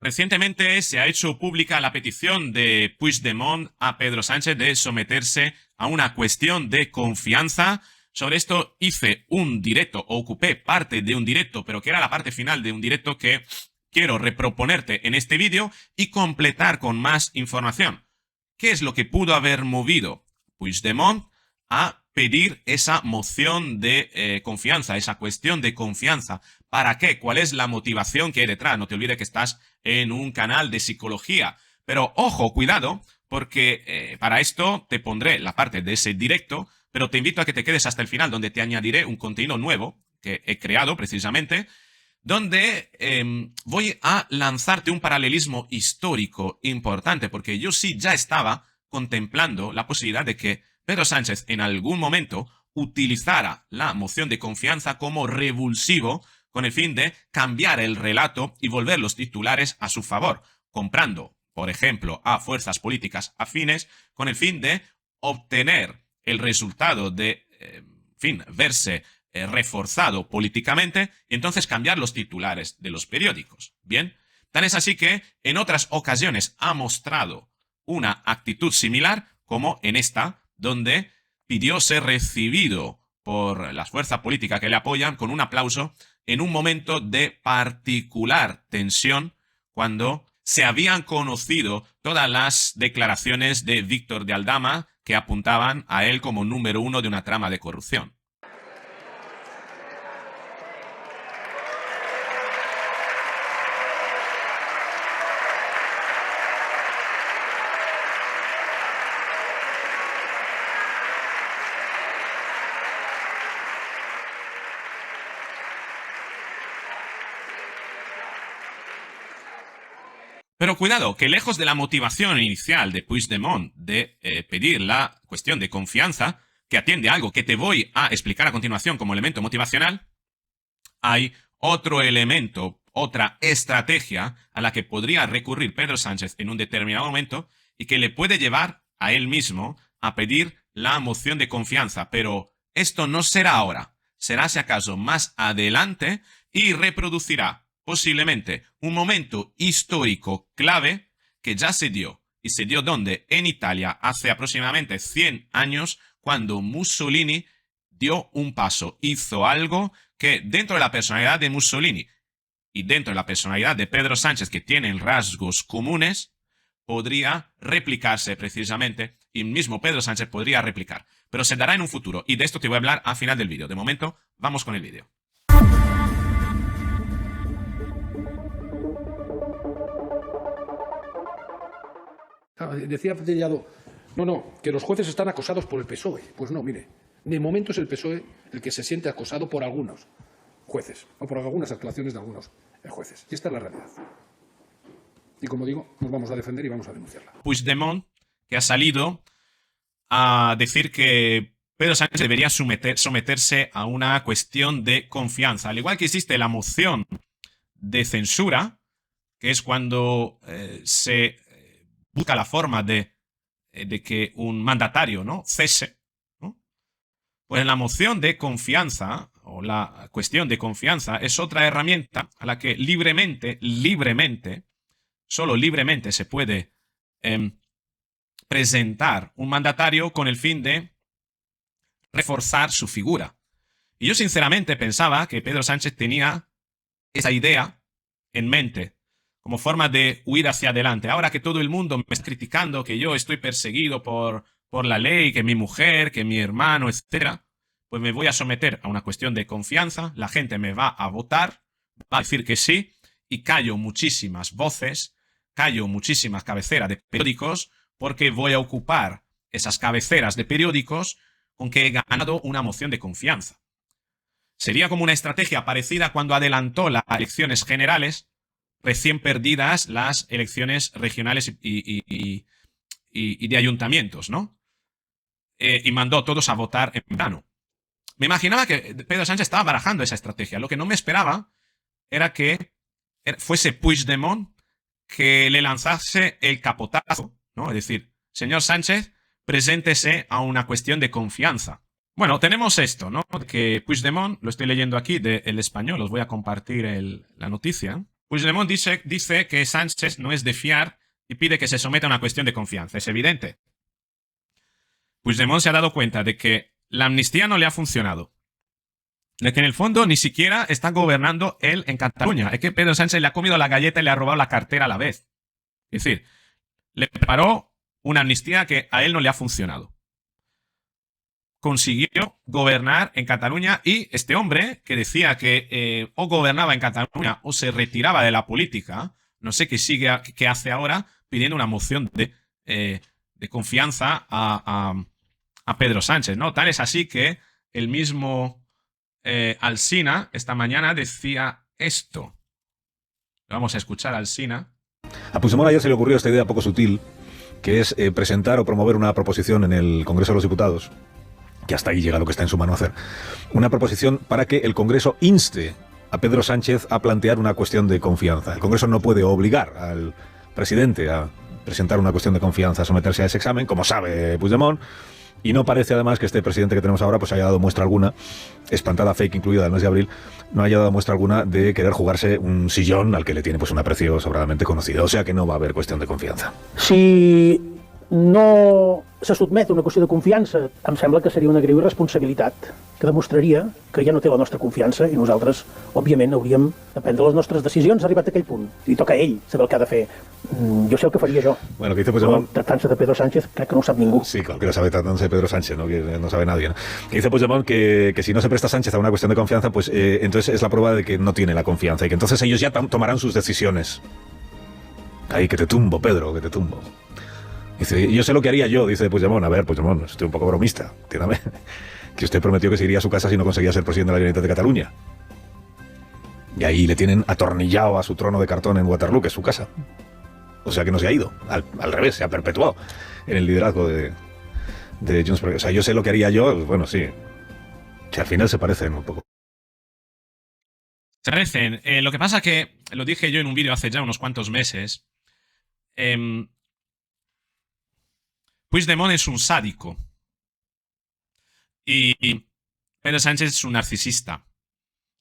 Recientemente se ha hecho pública la petición de Puigdemont a Pedro Sánchez de someterse a una cuestión de confianza. Sobre esto hice un directo, o ocupé parte de un directo, pero que era la parte final de un directo que quiero reproponerte en este vídeo y completar con más información. ¿Qué es lo que pudo haber movido Puigdemont a pedir esa moción de confianza, esa cuestión de confianza? ¿Para qué? ¿Cuál es la motivación que hay detrás? No te olvides que estás en un canal de psicología. Pero ojo, cuidado, porque para esto te pondré la parte de ese directo, pero te invito a que te quedes hasta el final, donde te añadiré un contenido nuevo que he creado precisamente, donde voy a lanzarte un paralelismo histórico importante, porque yo sí ya estaba contemplando la posibilidad de que Pedro Sánchez en algún momento utilizara la moción de confianza como revulsivo con el fin de cambiar el relato y volver los titulares a su favor, comprando, por ejemplo, a fuerzas políticas afines con el fin de obtener el resultado de, verse reforzado políticamente y entonces cambiar los titulares de los periódicos. Bien, tan es así que en otras ocasiones ha mostrado una actitud similar, como en esta, donde pidió ser recibido por las fuerzas políticas que le apoyan con un aplauso en un momento de particular tensión, cuando se habían conocido todas las declaraciones de Víctor de Aldama que apuntaban a él como número uno de una trama de corrupción. Pero cuidado, que lejos de la motivación inicial de Puigdemont de pedir la cuestión de confianza, que atiende a algo que te voy a explicar a continuación como elemento motivacional, hay otro elemento, otra estrategia a la que podría recurrir Pedro Sánchez en un determinado momento y que le puede llevar a él mismo a pedir la moción de confianza. Pero esto no será ahora, será si acaso más adelante y reproducirá posiblemente un momento histórico clave que ya se dio. ¿Y se dio dónde? En Italia, hace aproximadamente 100 años, cuando Mussolini dio un paso, hizo algo que dentro de la personalidad de Mussolini y dentro de la personalidad de Pedro Sánchez, que tienen rasgos comunes, podría replicarse precisamente, y mismo Pedro Sánchez podría replicar. Pero se dará en un futuro, y de esto te voy a hablar al final del vídeo. De momento, vamos con el vídeo. Decía Tellado, no, que los jueces están acosados por el PSOE. Pues no, mire, de momento es el PSOE el que se siente acosado por algunos jueces, o por algunas actuaciones de algunos jueces. Y esta es la realidad. Y como digo, nos vamos a defender y vamos a denunciarla. Puigdemont, que ha salido a decir que Pedro Sánchez debería someterse a una cuestión de confianza. Al igual que existe la moción de censura, que es cuando se busca la forma de que un mandatario, ¿no?, cese, ¿no? Pues la moción de confianza o la cuestión de confianza es otra herramienta a la que libremente, solo libremente se puede presentar un mandatario con el fin de reforzar su figura. Y yo sinceramente pensaba que Pedro Sánchez tenía esa idea en mente como forma de huir hacia adelante. Ahora que todo el mundo me está criticando, que yo estoy perseguido por la ley, que mi mujer, que mi hermano, etc., pues me voy a someter a una cuestión de confianza, la gente me va a votar, va a decir que sí, y callo muchísimas voces, callo muchísimas cabeceras de periódicos, porque voy a ocupar esas cabeceras de periódicos con que he ganado una moción de confianza. Sería como una estrategia parecida cuando adelantó las elecciones generales, recién perdidas las elecciones regionales y de ayuntamientos, ¿no? Y mandó a todos a votar en verano. Me imaginaba que Pedro Sánchez estaba barajando esa estrategia. Lo que no me esperaba era que fuese Puigdemont que le lanzase el capotazo, ¿no? Es decir, señor Sánchez, preséntese a una cuestión de confianza. Bueno, tenemos esto, ¿no? Que Puigdemont, lo estoy leyendo aquí del Español, os voy a compartir la noticia. Puigdemont dice que Sánchez no es de fiar y pide que se someta a una cuestión de confianza. Es evidente. Puigdemont se ha dado cuenta de que la amnistía no le ha funcionado. De que en el fondo ni siquiera está gobernando él en Cataluña. Es que Pedro Sánchez le ha comido la galleta y le ha robado la cartera a la vez. Es decir, le preparó una amnistía que a él no le ha funcionado. Consiguió gobernar en Cataluña y este hombre que decía que o gobernaba en Cataluña o se retiraba de la política, no sé qué hace ahora pidiendo una moción de confianza a Pedro Sánchez, ¿no? Tal es así que el mismo Alsina esta mañana decía esto. Vamos a escuchar a Alsina. A Puigdemont ayer se le ocurrió esta idea poco sutil, que es presentar o promover una proposición en el Congreso de los Diputados, que hasta ahí llega lo que está en su mano hacer, una proposición para que el Congreso inste a Pedro Sánchez a plantear una cuestión de confianza. El Congreso no puede obligar al presidente a presentar una cuestión de confianza, a someterse a ese examen, como sabe Puigdemont, y no parece además que este presidente que tenemos ahora pues haya dado muestra alguna, espantada fake incluida del mes de abril, no haya dado muestra alguna de querer jugarse un sillón al que le tiene pues un aprecio sobradamente conocido. O sea que no va a haber cuestión de confianza. Si no se sotmet a una qüestió de confiança, em sembla que seria una greu irresponsabilitat que demostraria que ja no té la nostra confiança i nosaltres, òbviament, hauríem de prendre les nostres decisions arribat a aquell punt. I toca a ell saber el que ha de fer. Jo sé el que faria jo. Bueno, que dice Puigdemont... Tractant-se de Pedro Sánchez, crec que no ho sap ningú. Sí, claro que lo sabe tratándose de Pedro Sánchez, ¿no? Que no sabe nadie, ¿no? Que dice Puigdemont que si no se presta Sánchez a una cuestión de confianza, pues entonces es la prueba de que no tiene la confianza y que entonces ellos ya tomarán sus decisiones. Ahí, que te tumbo, Pedro, que te tumbo. Dice, yo sé lo que haría yo, dice Puigdemont. A ver, Puigdemont, estoy un poco bromista, entiéndame. Que usted prometió que se iría a su casa si no conseguía ser presidente de la Generalitat de Cataluña. Y ahí le tienen atornillado a su trono de cartón en Waterloo, que es su casa. O sea que no se ha ido, al revés, se ha perpetuado en el liderazgo de Junts. O sea, yo sé lo que haría yo, bueno, sí. Que al final se parecen un poco. Se parecen. Lo que pasa que, lo dije yo en un vídeo hace ya unos cuantos meses, Puigdemont es un sádico y Pedro Sánchez es un narcisista.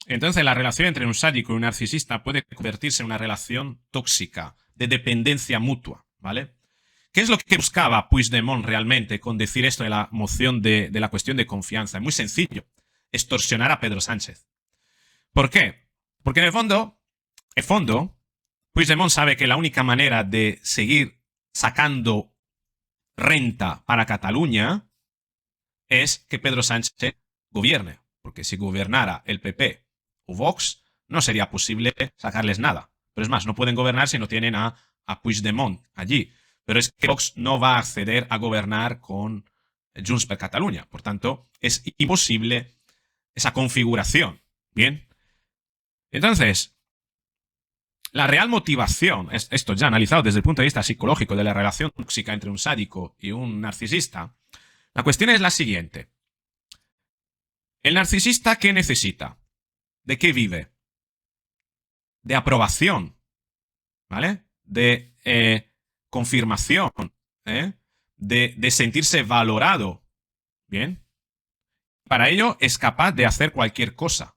Entonces la relación entre un sádico y un narcisista puede convertirse en una relación tóxica, de dependencia mutua, ¿vale? ¿Qué es lo que buscaba Puigdemont realmente con decir esto de la moción de la cuestión de confianza? Es muy sencillo, extorsionar a Pedro Sánchez. ¿Por qué? Porque en el fondo, Puigdemont sabe que la única manera de seguir sacando renta para Cataluña es que Pedro Sánchez gobierne, porque si gobernara el PP o Vox no sería posible sacarles nada. Pero es más, no pueden gobernar si no tienen a Puigdemont allí. Pero es que Vox no va a acceder a gobernar con Junts per Catalunya. Por tanto, es imposible esa configuración. Bien. Entonces, la real motivación, esto ya analizado desde el punto de vista psicológico de la relación tóxica entre un sádico y un narcisista, la cuestión es la siguiente. ¿El narcisista qué necesita? ¿De qué vive? De aprobación, ¿vale? De confirmación, de sentirse valorado, ¿bien? Para ello es capaz de hacer cualquier cosa,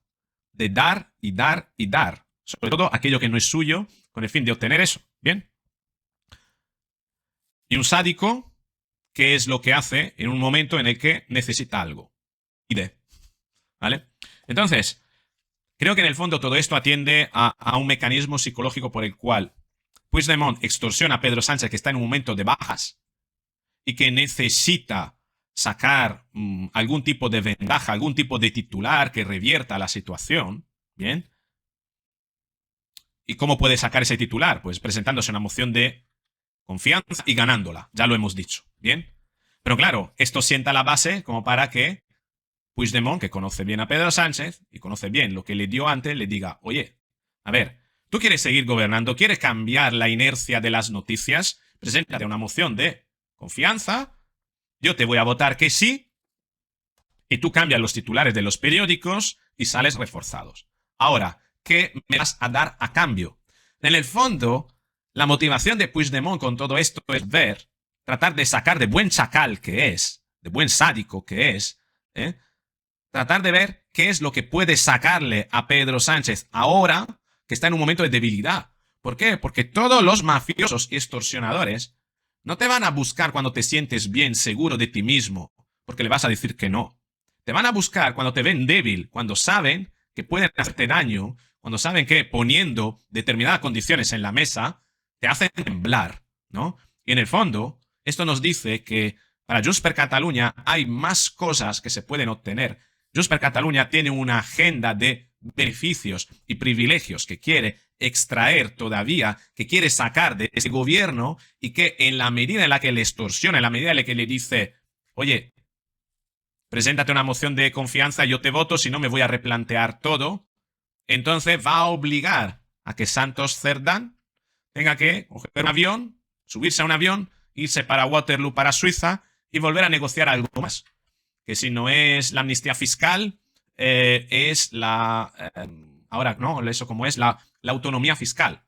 de dar y dar y dar. Sobre todo aquello que no es suyo, con el fin de obtener eso. ¿Bien? Y un sádico, ¿qué es lo que hace en un momento en el que necesita algo? Pide. ¿Vale? Entonces, creo que en el fondo todo esto atiende a un mecanismo psicológico por el cual Puigdemont extorsiona a Pedro Sánchez, que está en un momento de bajas y que necesita sacar algún tipo de ventaja, algún tipo de titular que revierta la situación. ¿Bien? ¿Y cómo puede sacar ese titular? Pues presentándose una moción de confianza y ganándola, ya lo hemos dicho, ¿bien? Pero claro, esto sienta la base como para que Puigdemont, que conoce bien a Pedro Sánchez y conoce bien lo que le dio antes, le diga, oye, a ver, ¿tú quieres seguir gobernando? ¿Quieres cambiar la inercia de las noticias? Preséntate una moción de confianza, yo te voy a votar que sí, y tú cambias los titulares de los periódicos y sales reforzados. Ahora, ¿qué me vas a dar a cambio? En el fondo, la motivación de Puigdemont con todo esto es tratar de sacar de buen chacal que es, de buen sádico que es, tratar de ver qué es lo que puede sacarle a Pedro Sánchez ahora que está en un momento de debilidad. ¿Por qué? Porque todos los mafiosos y extorsionadores no te van a buscar cuando te sientes bien, seguro de ti mismo, porque le vas a decir que no. Te van a buscar cuando te ven débil, cuando saben que pueden hacerte daño, cuando saben que poniendo determinadas condiciones en la mesa te hacen temblar, ¿no? Y en el fondo, esto nos dice que para Junts per Catalunya hay más cosas que se pueden obtener. Junts per Catalunya tiene una agenda de beneficios y privilegios que quiere extraer todavía, que quiere sacar de ese gobierno, y que en la medida en la que le extorsiona, en la medida en la que le dice, oye, preséntate una moción de confianza, yo te voto, si no me voy a replantear todo, entonces va a obligar a que Santos Cerdán tenga que coger un avión, subirse a un avión, irse para Waterloo, para Suiza, y volver a negociar algo más. Que si no es la amnistía fiscal, es la... ahora, ¿no? Eso como es la autonomía fiscal.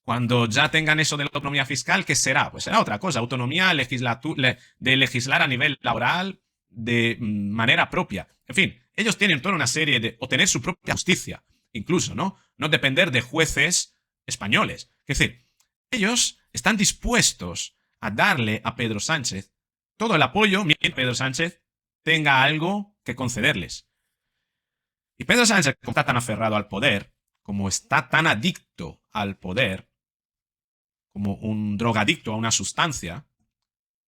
Cuando ya tengan eso de la autonomía fiscal, ¿qué será? Pues será otra cosa, autonomía de legislar a nivel laboral de manera propia. En fin, ellos tienen toda una serie de... o tener su propia justicia, incluso, ¿no? No depender de jueces españoles. Es decir, ellos están dispuestos a darle a Pedro Sánchez todo el apoyo mientras Pedro Sánchez tenga algo que concederles. Y Pedro Sánchez, como está tan aferrado al poder, como está tan adicto al poder, como un drogadicto a una sustancia,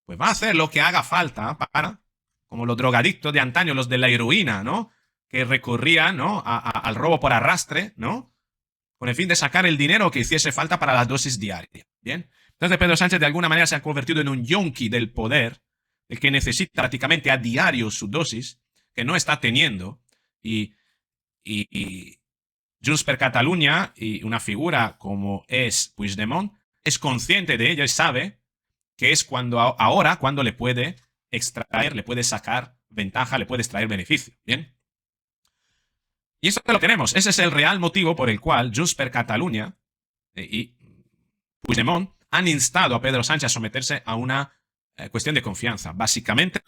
pues va a hacer lo que haga falta para, como los drogadictos de antaño, los de la heroína, ¿no? Que recurrían, ¿no? al robo por arrastre, ¿no? Con el fin de sacar el dinero que hiciese falta para las dosis diarias. ¿Bien? Entonces Pedro Sánchez de alguna manera se ha convertido en un yonki del poder, el que necesita prácticamente a diario su dosis, que no está teniendo, y Junts per Catalunya y una figura como es Puigdemont es consciente de ello y sabe que es ahora cuando le puede extraer, le puede sacar ventaja, le puede extraer beneficio. ¿Bien? Y eso lo tenemos. Ese es el real motivo por el cual Junts per Catalunya y Puigdemont han instado a Pedro Sánchez a someterse a una cuestión de confianza. Básicamente,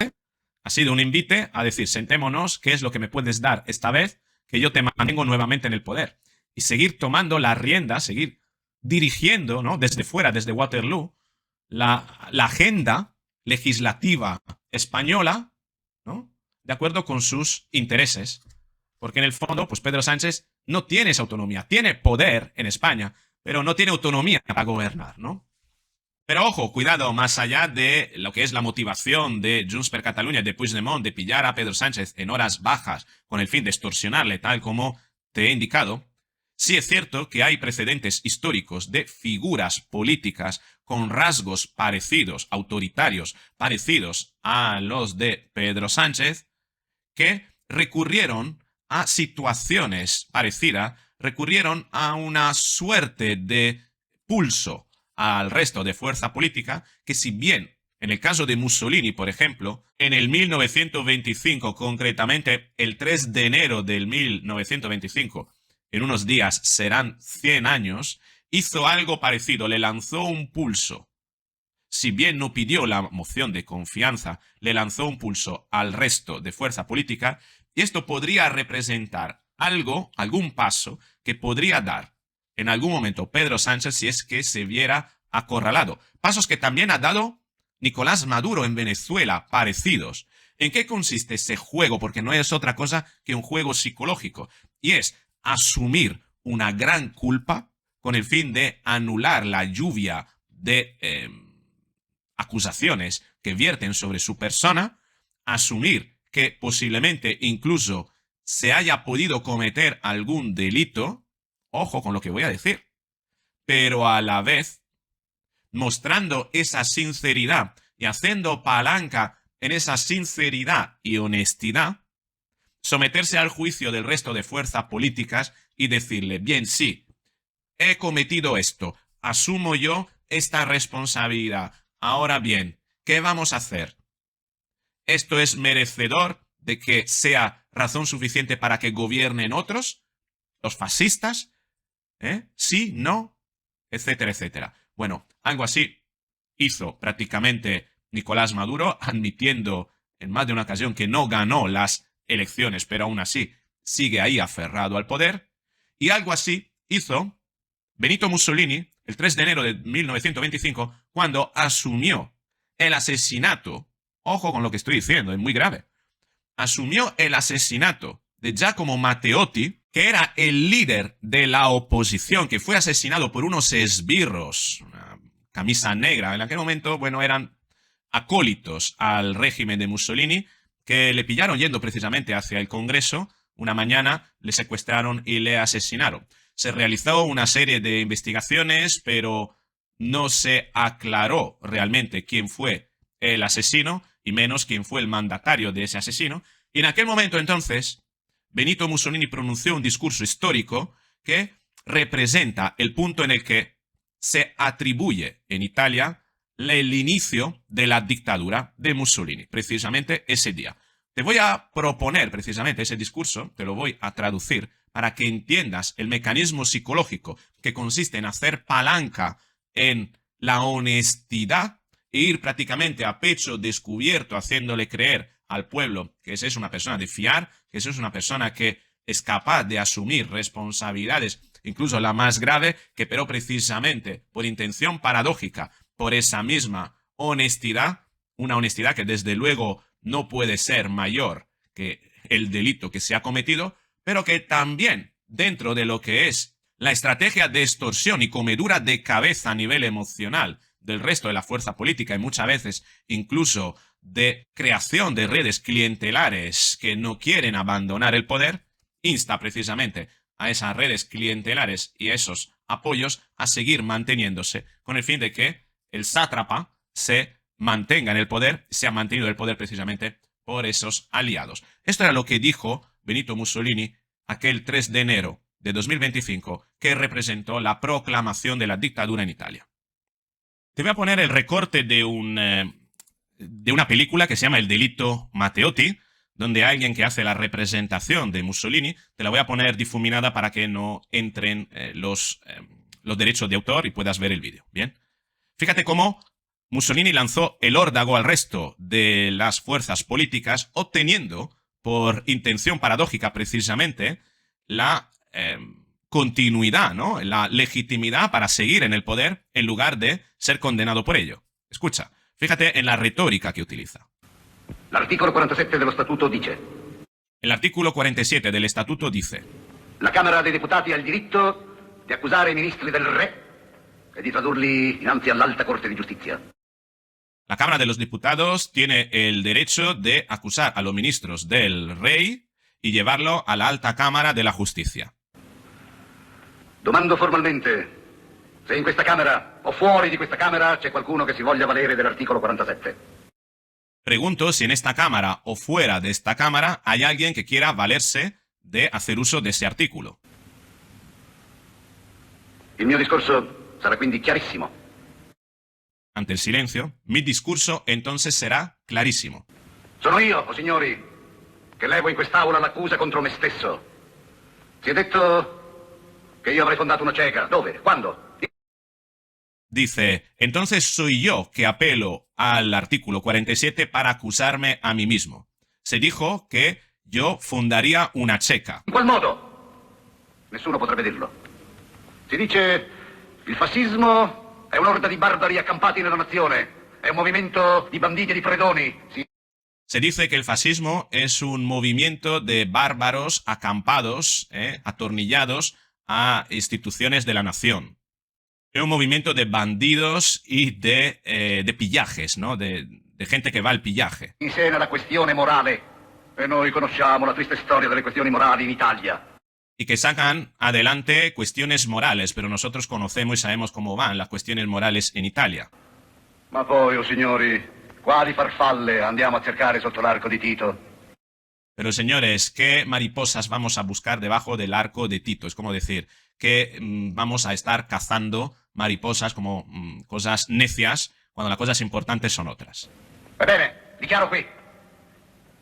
ha sido un invite a decir, sentémonos, ¿qué es lo que me puedes dar esta vez que yo te mantengo nuevamente en el poder? Y seguir tomando la rienda, seguir dirigiendo, ¿no? Desde fuera, desde Waterloo, la agenda legislativa española, ¿no? De acuerdo con sus intereses. Porque en el fondo, pues Pedro Sánchez no tiene esa autonomía. Tiene poder en España, pero no tiene autonomía para gobernar, ¿no? Pero ojo, cuidado, más allá de lo que es la motivación de Junts per Catalunya y de Puigdemont de pillar a Pedro Sánchez en horas bajas con el fin de extorsionarle, tal como te he indicado, sí es cierto que hay precedentes históricos de figuras políticas con rasgos parecidos, autoritarios, parecidos a los de Pedro Sánchez, que recurrieron a situaciones parecidas, recurrieron a una suerte de pulso al resto de fuerza política, que si bien en el caso de Mussolini, por ejemplo, en el 1925, concretamente el 3 de enero del 1925, en unos días serán 100 años, hizo algo parecido, le lanzó un pulso. Si bien no pidió la moción de confianza, le lanzó un pulso al resto de fuerza política, y esto podría representar algún paso que podría dar en algún momento Pedro Sánchez si es que se viera acorralado. Pasos que también ha dado Nicolás Maduro en Venezuela, parecidos. ¿En qué consiste ese juego? Porque no es otra cosa que un juego psicológico. Y es asumir una gran culpa con el fin de anular la lluvia de acusaciones que vierten sobre su persona, asumir que posiblemente incluso se haya podido cometer algún delito. Ojo con lo que voy a decir. Pero a la vez, mostrando esa sinceridad y haciendo palanca en esa sinceridad y honestidad, someterse al juicio del resto de fuerzas políticas y decirle, bien, sí, he cometido esto, asumo yo esta responsabilidad. Ahora bien, ¿qué vamos a hacer? ¿Esto es merecedor de que sea razón suficiente para que gobiernen otros? ¿Los fascistas? Sí, no, etcétera, etcétera. Bueno, algo así hizo prácticamente Nicolás Maduro, admitiendo en más de una ocasión que no ganó las elecciones, pero aún así sigue ahí aferrado al poder. Y algo así hizo Benito Mussolini, el 3 de enero de 1925, cuando asumió el asesinato, ojo con lo que estoy diciendo, es muy grave, asumió el asesinato de Giacomo Matteotti, que era el líder de la oposición, que fue asesinado por unos esbirros, una camisa negra. En aquel momento, bueno, eran acólitos al régimen de Mussolini, que le pillaron yendo precisamente hacia el Congreso. Una mañana le secuestraron y le asesinaron. Se realizó una serie de investigaciones, pero no se aclaró realmente quién fue el asesino, y menos quién fue el mandatario de ese asesino. Y en aquel momento, entonces, Benito Mussolini pronunció un discurso histórico que representa el punto en el que se atribuye en Italia el inicio de la dictadura de Mussolini, precisamente ese día. Te voy a proponer precisamente ese discurso, te lo voy a traducir para que entiendas el mecanismo psicológico que consiste en hacer palanca en la honestidad e ir prácticamente a pecho descubierto haciéndole creer al pueblo que esa es una persona de fiar, que esa es una persona que es capaz de asumir responsabilidades, incluso la más grave, que pero precisamente por intención paradójica, por esa misma honestidad, una honestidad que desde luego no puede ser mayor que el delito que se ha cometido, pero que también dentro de lo que es la estrategia de extorsión y comedura de cabeza a nivel emocional del resto de la fuerza política y muchas veces incluso de creación de redes clientelares que no quieren abandonar el poder, insta precisamente a esas redes clientelares y esos apoyos a seguir manteniéndose con el fin de que el sátrapa se mantenga en el poder, se ha mantenido en el poder precisamente por esos aliados. Esto era lo que dijo Benito Mussolini aquel 3 de enero de 2025, que representó la proclamación de la dictadura en Italia. Te voy a poner el recorte de una película que se llama El delito Matteotti, donde alguien que hace la representación de Mussolini, te la voy a poner difuminada para que no entren los derechos de autor y puedas ver el vídeo. Bien. Fíjate cómo Mussolini lanzó el órdago al resto de las fuerzas políticas, obteniendo, por intención paradójica precisamente, la continuidad, ¿no? La legitimidad para seguir en el poder en lugar de ser condenado por ello. Escucha, fíjate en la retórica que utiliza. L'articolo 47 dello Statuto dice: El artículo 47 del Estatuto dice: La Camera dei Deputati ha il diritto di accusare i ministri del Re e di tradurli innanzi all'Alta Corte di Giustizia. La Cámara de los Diputados tiene el derecho de acusar a los ministros del rey y llevarlo a la Alta Cámara de la Justicia. Domando formalmente se in questa Camera o fuori di questa Camera c'è qualcuno che si voglia valere dell'articolo 47. Pregunto si en esta Cámara o fuera de esta Cámara hay alguien que quiera valerse de hacer uso de ese artículo. Il mio discorso sarà quindi chiarissimo. Ante el silencio, mi discurso entonces será clarísimo. Sono io, o signori, che levo in quest'Aula l'accusa contro me stesso. Si è detto che io avrei fondato una cieca. Dove? Quando? Dice, entonces soy yo que apelo al artículo 47 para acusarme a mí mismo. Se dijo que yo fundaría una checa. In qual modo? Nessuno potrebbe dirlo. Si dice il fascismo è un'orda di barbari accampati nella nazione, è un movimento di banditi e di predoni. Se dice que el fascismo es un movimiento de bárbaros acampados, atornillados a instituciones de la nación. Es un movimiento de bandidos y de pillajes, ¿no? De gente que va al pillaje. Insena la questione morale, e noi conosciamo la triste storia delle questioni morali in Italia. Y que sacan adelante cuestiones morales, pero nosotros conocemos y sabemos cómo van las cuestiones morales en Italia. Ma poi, o signori, quali farfalle andiamo a cercare sotto l'arco di Tito? Pero señores, ¿qué mariposas vamos a buscar debajo del arco de Tito? Es como decir que vamos a estar cazando mariposas como cosas necias cuando las cosas importantes son otras. Ebbene, dichiaro qui,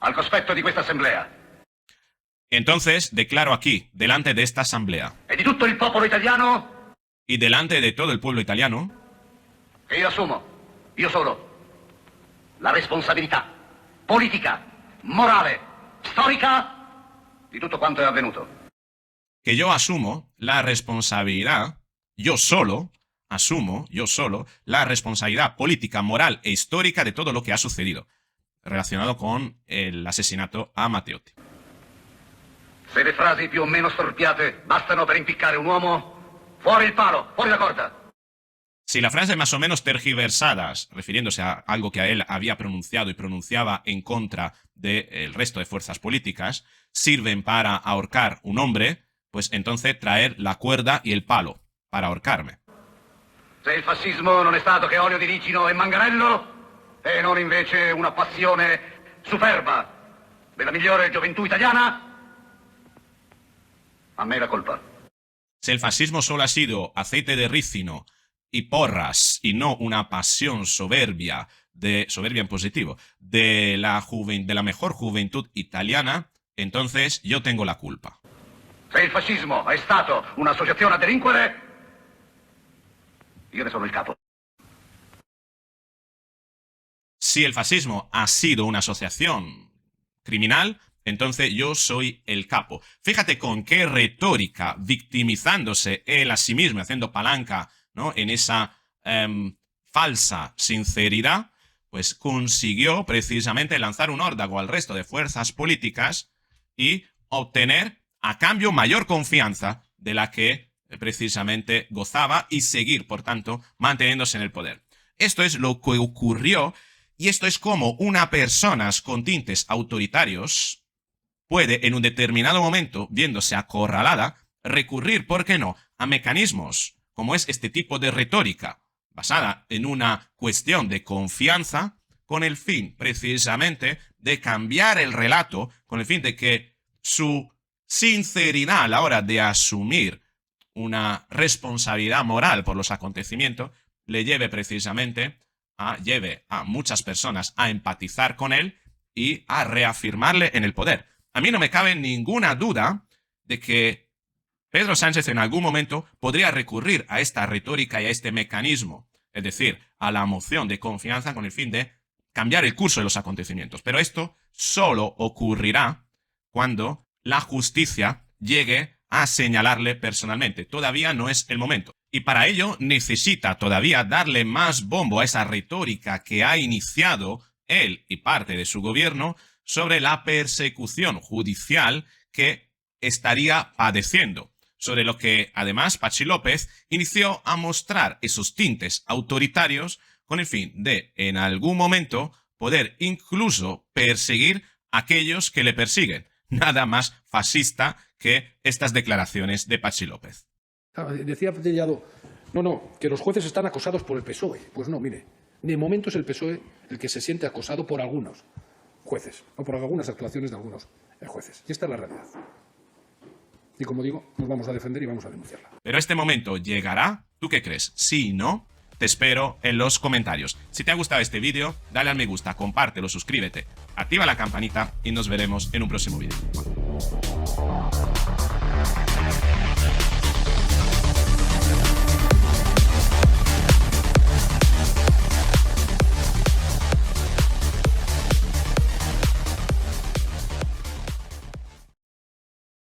al cospetto di questa assemblea. Entonces, declaro aquí, delante de esta asamblea E di tutto il popolo italiano y delante de todo el pueblo italiano, che io assumo, io solo, la responsabilità politica, morale, storica di tutto quanto è avvenuto. que yo asumo la responsabilidad yo solo asumo, la responsabilidad política, moral e histórica de todo lo que ha sucedido relacionado con el asesinato a Matteotti. Se le frasi più o meno storpiate bastano per impiccare un uomo, fuori il palo, fuori la corda. Si las frases más o menos tergiversadas, refiriéndose a algo que a él había pronunciado y pronunciaba en contra del resto de fuerzas políticas, sirven para ahorcar un hombre, pues entonces traer la cuerda y el palo para ahorcarme. Se il fascismo non è stato che olio di ricino e manganello, e non invece una passione superba della migliore gioventù italiana, a me la colpa. Si el fascismo solo ha sido aceite de ricino y porras y no una pasión soberbia en positivo, de la mejor juventud italiana, entonces yo tengo la culpa. Se il fascismo è stato un'associazione a delinquere, io ne sono il capo. Si el fascismo ha sido una asociación criminal, entonces yo soy el capo. Fíjate con qué retórica, victimizándose él a sí mismo, haciendo palanca, ¿no?, en esa falsa sinceridad, pues consiguió precisamente lanzar un órdago al resto de fuerzas políticas y obtener a cambio mayor confianza de la que precisamente gozaba y seguir, por tanto, manteniéndose en el poder. Esto es lo que ocurrió y esto es como una persona con tintes autoritarios puede en un determinado momento, viéndose acorralada, recurrir, ¿por qué no?, a mecanismos como es este tipo de retórica basada en una cuestión de confianza con el fin precisamente de cambiar el relato, con el fin de que su sinceridad a la hora de asumir una responsabilidad moral por los acontecimientos le lleve precisamente lleve a muchas personas a empatizar con él y a reafirmarle en el poder. A mí no me cabe ninguna duda de que Pedro Sánchez en algún momento podría recurrir a esta retórica y a este mecanismo, es decir, a la moción de confianza con el fin de cambiar el curso de los acontecimientos. Pero esto solo ocurrirá cuando la justicia llegue a señalarle personalmente. Todavía no es el momento. Y para ello necesita todavía darle más bombo a esa retórica que ha iniciado él y parte de su gobierno sobre la persecución judicial que estaría padeciendo. Sobre lo que, además, Patxi López inició a mostrar esos tintes autoritarios con el fin de, en algún momento, poder incluso perseguir a aquellos que le persiguen. Nada más fascista que estas declaraciones de Patxi López. Decía Tellado, que los jueces están acosados por el PSOE. Pues no, mire, de momento es el PSOE el que se siente acosado por algunos jueces, o por algunas actuaciones de algunos jueces. Y esta es la realidad. Y como digo, nos vamos a defender y vamos a denunciarla. Pero este momento llegará. ¿Tú qué crees? Sí y no. Te espero en los comentarios. Si te ha gustado este vídeo, dale al me gusta, compártelo, suscríbete, activa la campanita y nos veremos en un próximo vídeo.